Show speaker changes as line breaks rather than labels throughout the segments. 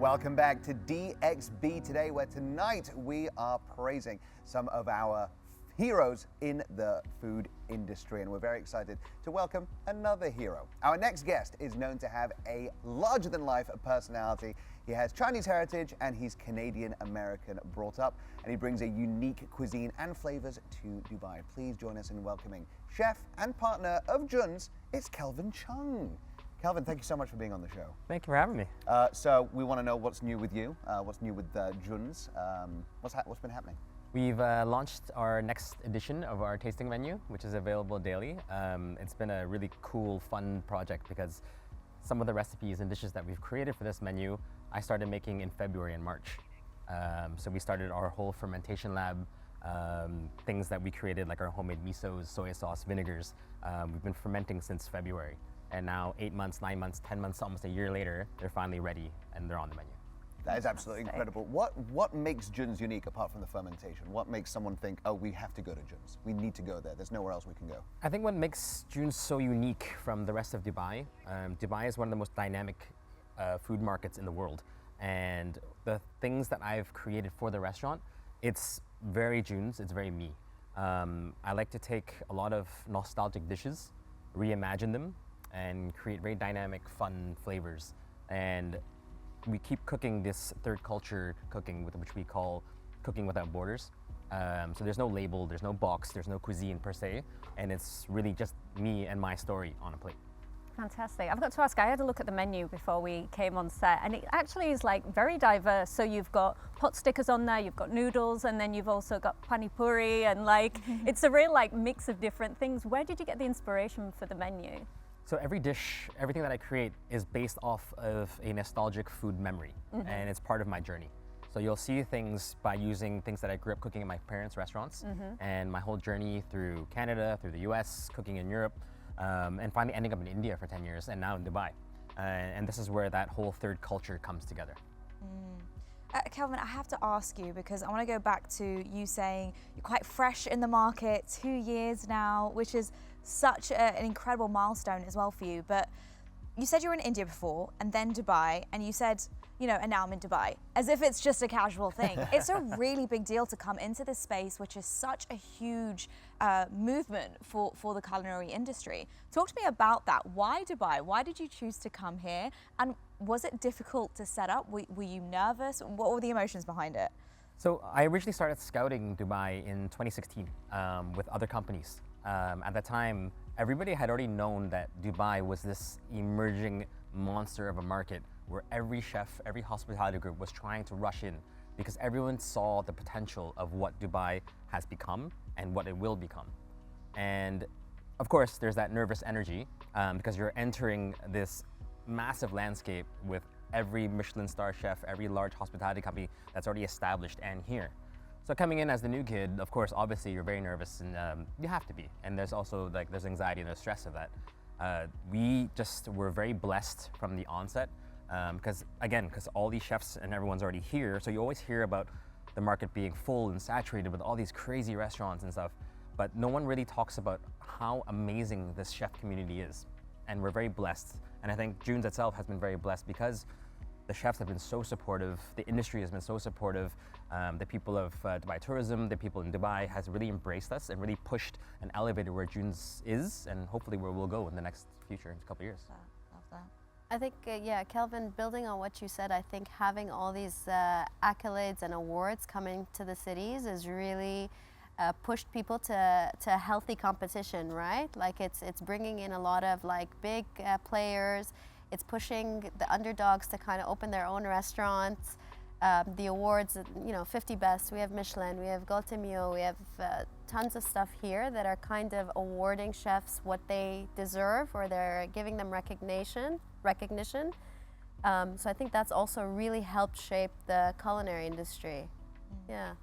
Welcome back to DXB Today, where tonight we are praising some of our heroes in the food industry, and we're very excited to welcome another hero. Our next guest is known to have a larger-than-life personality. He has Chinese heritage and he's Canadian-American brought up, and he brings a unique cuisine and flavors to Dubai. Please join us in welcoming chef and partner of Jun's, it's Kelvin Cheung. Kelvin, thank you so much for being on the show.
Thank you for having me.
So we want to know what's new with you, what's new with Jun's, what's been happening?
We've launched our next edition of our tasting menu, which is available daily. It's been a really cool, fun project because some of the recipes and dishes that we've created for this menu, I started making in February and March. So we started our whole fermentation lab, things that we created like our homemade misos, soy sauce, vinegars. We've been fermenting since February. And now 8 months, 9 months, 10 months, almost a year later, they're finally ready and they're on the menu.
That is absolutely incredible. What makes Jun's unique apart from the fermentation? What makes someone think, oh, we have to go to Jun's? We need to go there. There's nowhere else we can go.
I think what makes Jun's so unique from the rest of Dubai, Dubai is one of the most dynamic food markets in the world. And the things that I've created for the restaurant, it's very Jun's, it's very me. I like to take a lot of nostalgic dishes, reimagine them, and create very dynamic, fun flavors. And we keep cooking this third culture cooking, which we call cooking without borders. So there's no label, there's no box, there's no cuisine per se, and it's really just me and my story on a plate.
Fantastic. I've got to ask, I had a look at the menu before we came on set, and it actually is like very diverse. So you've got pot stickers on there, you've got noodles, and then you've also got pani puri, and like it's a real like mix of different things. Where did you get the inspiration for the menu?
So every dish, everything that I create is based off of a nostalgic food memory, and it's part of my journey. So you'll see things by using things that I grew up cooking in my parents' restaurants, and my whole journey through Canada, through the US, cooking in Europe, and finally ending up in India for 10 years, and now in Dubai. And this is where that whole third culture comes together.
Kelvin, I have to ask you, because I want to go back to you saying you're quite fresh in the market, 2 years now, which is such an incredible milestone as well for you. But you said you were in India before and then Dubai, and you said, you know, and now I'm in Dubai, as if it's just a casual thing. It's a really big deal to come into this space, which is such a huge movement for the culinary industry. Talk to me about that. Why Dubai? Why did you choose to come here? And was it difficult to set up? Were you nervous? What were the emotions behind it?
So I originally started scouting Dubai in 2016 with other companies. At that time, everybody had already known that Dubai was this emerging monster of a market where every chef, every hospitality group was trying to rush in because everyone saw the potential of what Dubai has become and what it will become. And of course, there's that nervous energy because you're entering this massive landscape with every Michelin star chef, every large hospitality company that's already established and here. So coming in as the new kid, of course, obviously you're very nervous, and you have to be. And there's also there's anxiety and there's stress of that. We just were very blessed from the onset because all these chefs and everyone's already here. So you always hear about the market being full and saturated with all these crazy restaurants and stuff, but no one really talks about how amazing this chef community is. And we're very blessed. And I think Jun's itself has been very blessed because the chefs have been so supportive, the industry has been so supportive, the people of Dubai Tourism, the people in Dubai has really embraced us and really pushed and elevated where Jun's is and hopefully where we'll go in the next future, in a couple of years.
Love that.
I think, yeah, Kelvin, building on what you said, I think having all these accolades and awards coming to the cities is really pushed people to healthy competition, right? Like it's bringing in a lot of like big players. It's pushing the underdogs to kind of open their own restaurants. The awards, 50 Best, we have Michelin, we have Golden Mio, we have tons of stuff here that are kind of awarding chefs what they deserve, or they're giving them recognition. So I think that's also really helped shape the culinary industry. Yeah.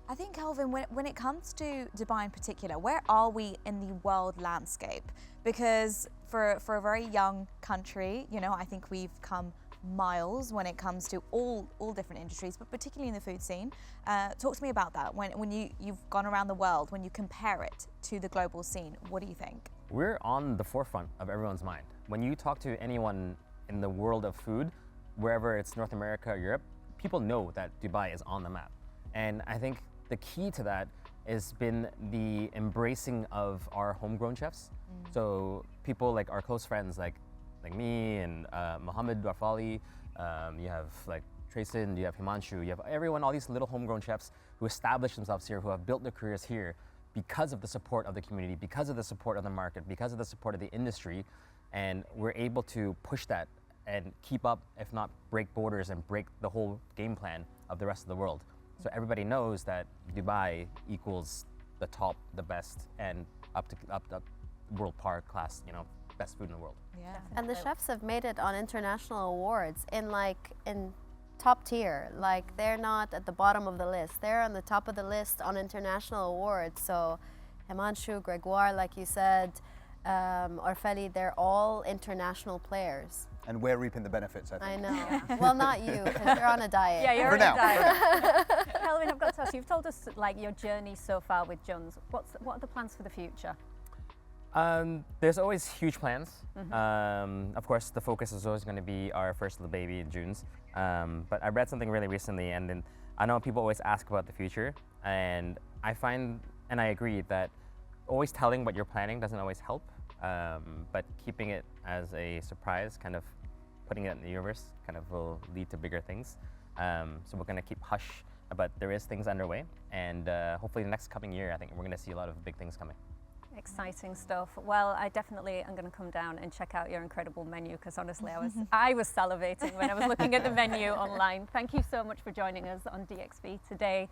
I think, Kelvin, when it comes to Dubai in particular, where are we in the world landscape? Because for a very young country, I think we've come miles when it comes to all different industries, but particularly in the food scene. Talk to me about that. When you've gone around the world, when you compare it to the global scene, what do you think?
We're on the forefront of everyone's mind. When you talk to anyone in the world of food, wherever it's North America or Europe, people know that Dubai is on the map. And I think the key to that has been the embracing of our homegrown chefs. So people like our close friends, like me and Mohammed Rafali, you have like Trayson, you have Himanshu, you have everyone, all these little homegrown chefs who established themselves here, who have built their careers here because of the support of the community, because of the support of the market, because of the support of the industry. And we're able to push that and keep up, if not break borders and break the whole game plan of the rest of the world. So everybody knows that Dubai equals the top, the best, and up world par class, you know, best food in the world.
Yeah.
And the chefs have made it on international awards in top tier. Like they're not at the bottom of the list. They're on the top of the list on international awards. So Himanshu, Gregoire, like you said, Orfeli, they're all international players.
And we're reaping the benefits, I think.
I know. Well, not you, because you're on a diet.
Yeah, you're
For
on
now.
a diet. Kelvin, I've got to ask you, you've told us like your journey so far with Jun's. What are the plans for the future?
There's always huge plans. Of course, the focus is always going to be our first little baby in June's. But I read something really recently, and then I know people always ask about the future, and I find, and I agree, that always telling what you're planning doesn't always help, but keeping it as a surprise, kind of putting it in the universe, kind of will lead to bigger things. So we're going to keep hush, but there is things underway, and hopefully the next coming year, I think we're going to see a lot of big things coming.
Exciting stuff. Well, I definitely am going to come down and check out your incredible menu because honestly, I was salivating when I was looking at the menu online. Thank you so much for joining us on DXB today.